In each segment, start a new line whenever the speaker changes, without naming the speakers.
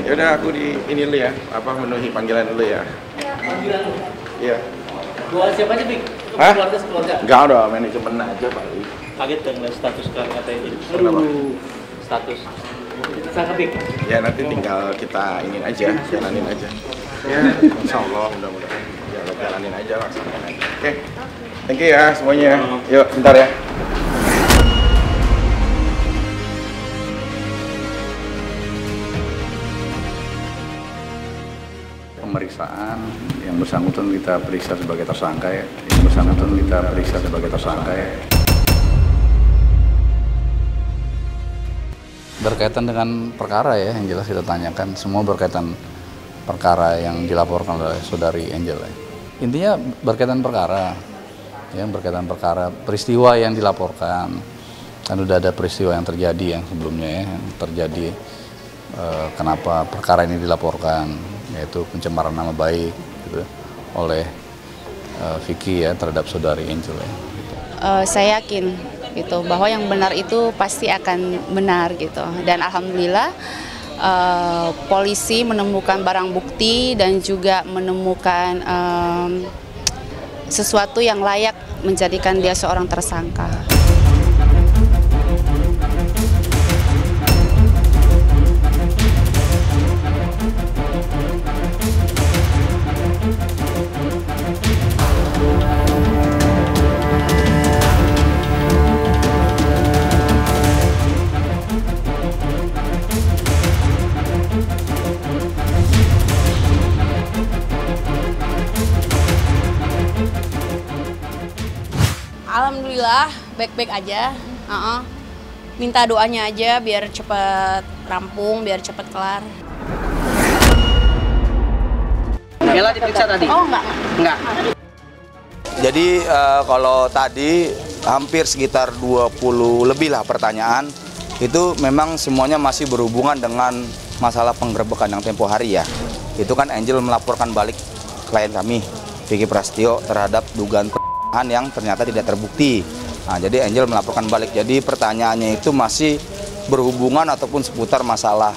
Ya udah aku di ini dulu ya, memenuhi panggilan dulu ya.
Panggilan lu?
Iya.
Dua siapa aja, Bik?
Hah?
Keluarga?
Enggak ada, manajemen aja Pak.
Kaget kan ngeliat status sekarang katanya jadi.
Kenapa?
Status. Sangka, Bik?
Ya nanti tinggal kita ini aja, jalanin aja. Ya, insya Allah mudah-mudahan ya jalanin aja, laksanain aja. Oke, thank you ya semuanya. Yuk, bentar ya.
Pemeriksaan yang bersangkutan kita periksa sebagai tersangka ya. Berkaitan dengan perkara ya, yang jelas kita tanyakan semua berkaitan perkara yang dilaporkan oleh saudari Angel. Intinya berkaitan perkara, ya berkaitan perkara peristiwa yang dilaporkan. Kan udah ada peristiwa yang terjadi yang sebelumnya ya, yang terjadi kenapa perkara ini dilaporkan, yaitu pencemaran nama baik gitu, oleh Vicky ya terhadap saudari Angel ya.
Saya yakin gitu bahwa yang benar itu pasti akan benar gitu, dan alhamdulillah polisi menemukan barang bukti dan juga menemukan sesuatu yang layak menjadikan dia seorang tersangka.
Alhamdulillah baik-baik aja. Minta doanya aja biar cepat rampung, biar cepat kelar.
Mela diperiksa tadi?
Oh enggak.
Jadi kalau tadi hampir sekitar 20 lebih lah pertanyaan, itu memang semuanya masih berhubungan dengan masalah penggerebekan yang tempo hari ya. Itu kan Angel melaporkan balik klien kami, Vicky Prasetyo, terhadap dugaan yang ternyata tidak terbukti. Nah, jadi Angel melaporkan balik. Jadi pertanyaannya itu masih berhubungan ataupun seputar masalah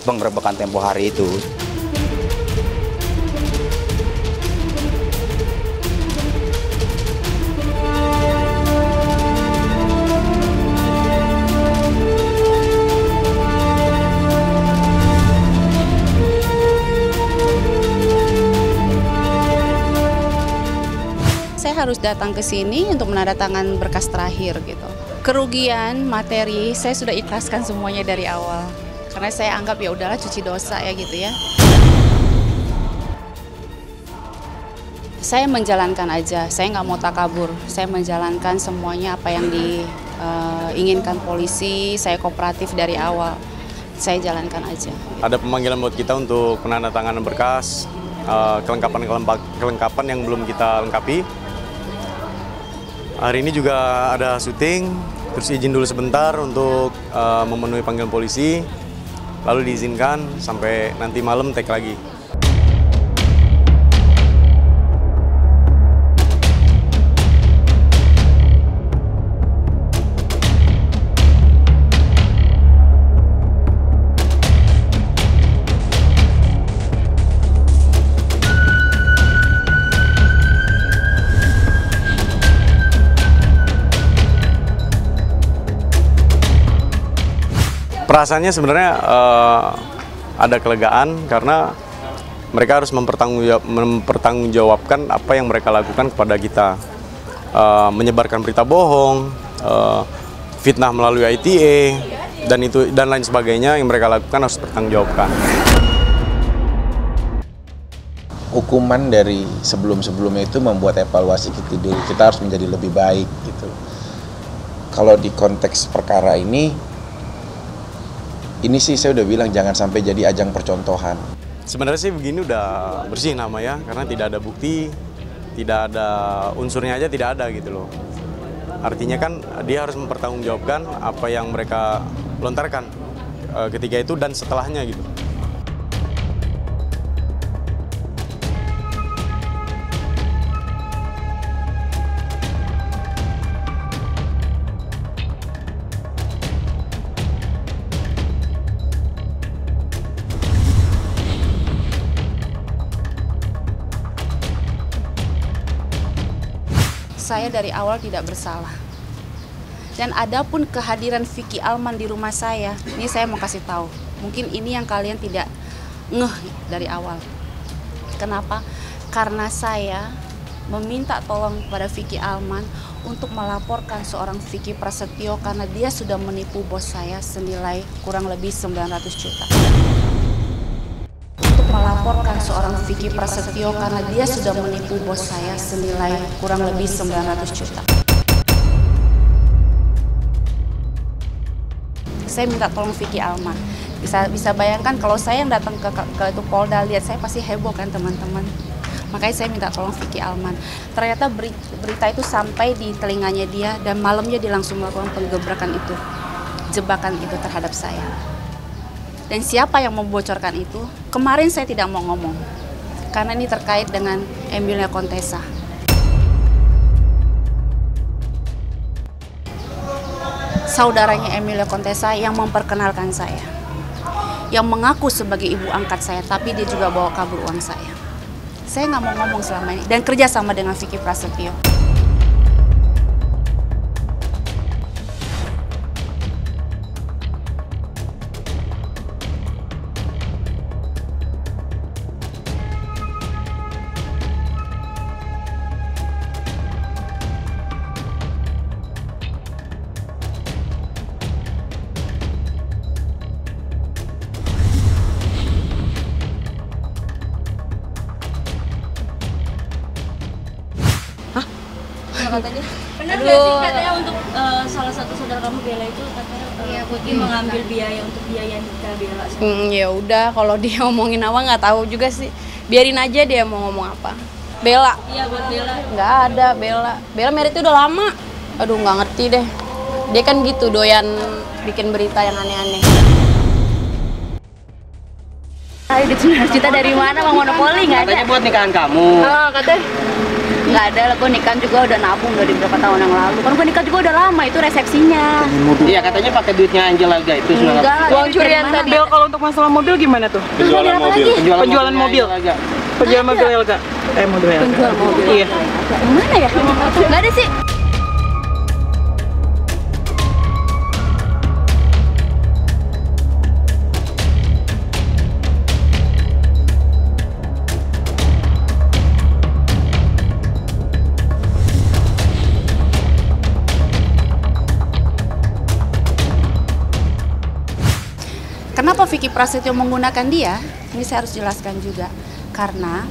penggerebekan tempo hari itu.
Saya harus datang ke sini untuk menandatangan berkas terakhir gitu. Kerugian materi saya sudah ikhlaskan semuanya dari awal, karena saya anggap ya udahlah cuci dosa ya gitu ya. Saya menjalankan aja, saya nggak mau takabur, saya menjalankan semuanya apa yang diinginkan polisi, saya kooperatif dari awal, saya jalankan aja.
Ada pemanggilan buat kita untuk penandatanganan berkas, kelengkapan yang belum kita lengkapi. Hari ini juga ada syuting, terus izin dulu sebentar untuk memenuhi panggilan polisi, lalu diizinkan sampai nanti malam take lagi. Perasaannya sebenarnya ada kelegaan karena mereka harus mempertanggungjawabkan apa yang mereka lakukan kepada kita. Menyebarkan berita bohong, fitnah melalui ITA, dan lain sebagainya yang mereka lakukan harus bertanggungjawabkan.
Hukuman dari sebelum-sebelumnya itu membuat evaluasi kita harus menjadi lebih baik gitu. Kalau di konteks perkara ini sih saya udah bilang jangan sampai jadi ajang percontohan.
Sebenarnya sih begini udah bersih nama ya, karena tidak ada bukti, tidak ada unsurnya aja tidak ada gitu loh. Artinya kan dia harus mempertanggungjawabkan apa yang mereka lontarkan ketika itu dan setelahnya gitu.
saya dari awal tidak bersalah. Dan adapun kehadiran Vicky Alman di rumah saya, ini saya mau kasih tahu. Mungkin ini yang kalian tidak ngeh dari awal. Kenapa? Karena saya meminta tolong kepada Vicky Alman untuk melaporkan seorang Vicky Prasetyo karena dia sudah menipu bos saya senilai kurang lebih 900 juta. Untuk melaporkan seorang Vicky Prasetyo karena dia sudah menipu bos saya senilai kurang lebih 900 juta. Saya minta tolong Vicky Alman. Bisa bayangkan kalau saya yang datang ke itu Polda, lihat saya pasti heboh kan teman-teman. Makanya saya minta tolong Vicky Alman. Ternyata berita itu sampai di telinganya dia dan malamnya dia langsung melakukan penggebrakan itu, jebakan itu terhadap saya. Dan siapa yang membocorkan itu? Kemarin saya tidak mau ngomong karena ini terkait dengan Emilia Contessa. Saudaranya Emilia Contessa yang memperkenalkan saya, yang mengaku sebagai ibu angkat saya, tapi dia juga bawa kabur uang saya. Saya nggak mau ngomong selama ini dan kerja sama dengan Vicky Prasetyo.
Katanya. Benar nggak sih katanya untuk salah satu saudara kamu Bella itu katanya Putih mengambil biaya untuk biaya nikah Bella. Ya udah kalau dia ngomongin apa nggak tahu juga sih. Biarin aja dia mau ngomong apa. Bella. Iya buat Bella. Nggak ada Bella. Bella merit itu udah lama. Aduh nggak ngerti deh. Dia kan gitu doyan bikin berita yang aneh-aneh.
Ayo 900 juta dari mana? Bang monopoli nggak ada?
Katanya buat nikahan kamu.
Katanya nggak ada lah, gue nikah juga udah nabung dari beberapa tahun yang lalu. Kan gue nikah juga udah lama, itu resepsinya.
Iya katanya pakai duitnya Angel Alga itu.
Enggak,
uang curian tadi. Kalau untuk masalah mobil gimana tuh?
Penjualan mobil.
Penjualan mobil. Penjualan mobil Elga. Mobil Elga.
Penjual mobil.
Iya.
Yang mana ya? Nggak ada sih. Kenapa Vicky Prasetyo menggunakan dia? Ini saya harus jelaskan juga. Karena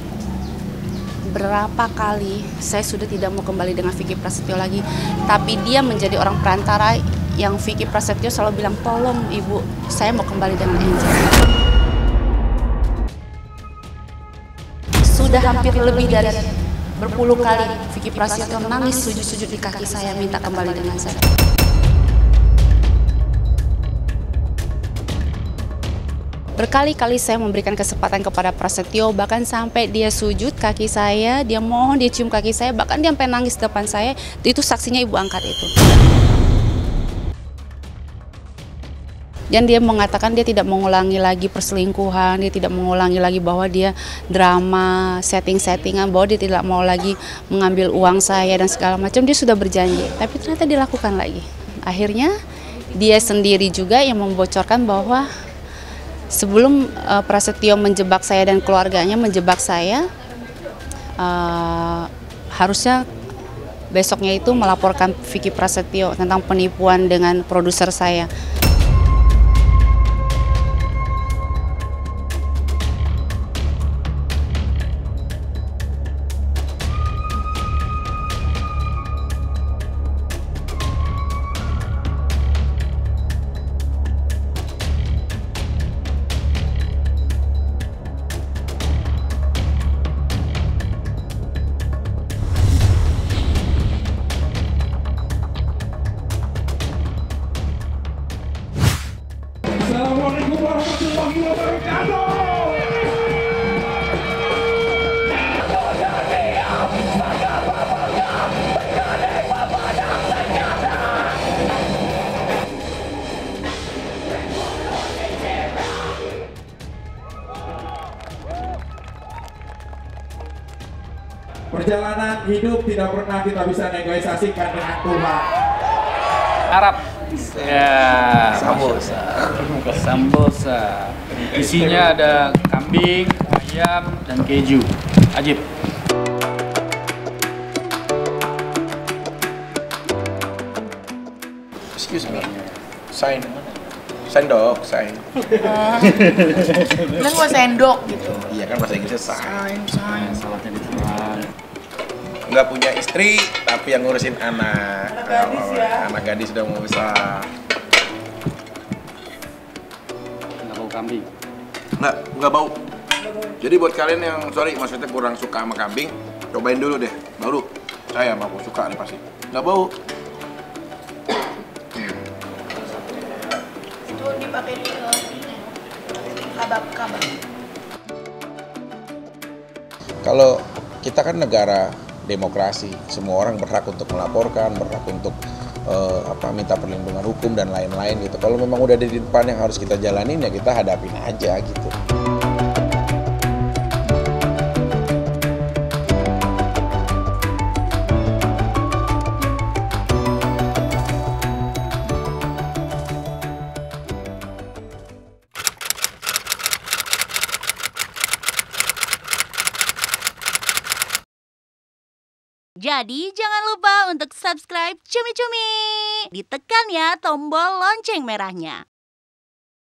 berapa kali saya sudah tidak mau kembali dengan Vicky Prasetyo lagi. Tapi dia menjadi orang perantara yang Vicky Prasetyo selalu bilang, tolong ibu, saya mau kembali dengan Angel. Sudah hampir lebih dari berpuluh kali Vicky Prasetyo nangis sujud-sujud di kaki saya minta kembali dengan saya. Berkali-kali saya memberikan kesempatan kepada Prasetyo, bahkan sampai dia sujud kaki saya, dia mohon, dia cium kaki saya, bahkan dia sampai nangis depan saya, itu saksinya ibu angkat itu. Dan dia mengatakan dia tidak mengulangi lagi perselingkuhan, dia tidak mengulangi lagi bahwa dia drama, setting-settingan, bahwa dia tidak mau lagi mengambil uang saya dan segala macam, dia sudah berjanji, tapi ternyata dilakukan lagi. Akhirnya dia sendiri juga yang membocorkan bahwa sebelum Prasetyo menjebak saya dan keluarganya menjebak saya, harusnya besoknya itu melaporkan Vicky Prasetyo tentang penipuan dengan produser saya.
Perjalanan hidup tidak pernah kita bisa negosiasikan dengan Tuhan.
Arab. Ya, sambosa. Sambosa. Isinya ada kambing, ayam, dan keju. Ajib.
Excuse me. Sign. Sendok, sign.
Bilang gua sendok gitu.
Iya kan bahasa Inggrisnya sign.
Salatnya ditelan.
Nggak punya istri, tapi yang ngurusin anak.
Anak gadis ya.
Anak gadis udah mau besar.
Nggak bau kambing.
Nggak bau. Jadi buat kalian yang maksudnya kurang suka sama kambing, cobain dulu deh. Baru saya aku suka nih pasti. Nggak bau.
Itu dipakai di kabab.
Kalau kita kan negara demokrasi, semua orang berhak untuk melaporkan, berhak untuk minta perlindungan hukum dan lain-lain gitu. Kalau memang udah di depan yang harus kita jalanin ya kita hadapin aja gitu.
Jadi jangan lupa untuk subscribe Cumi Cumi. Ditekan ya tombol lonceng merahnya.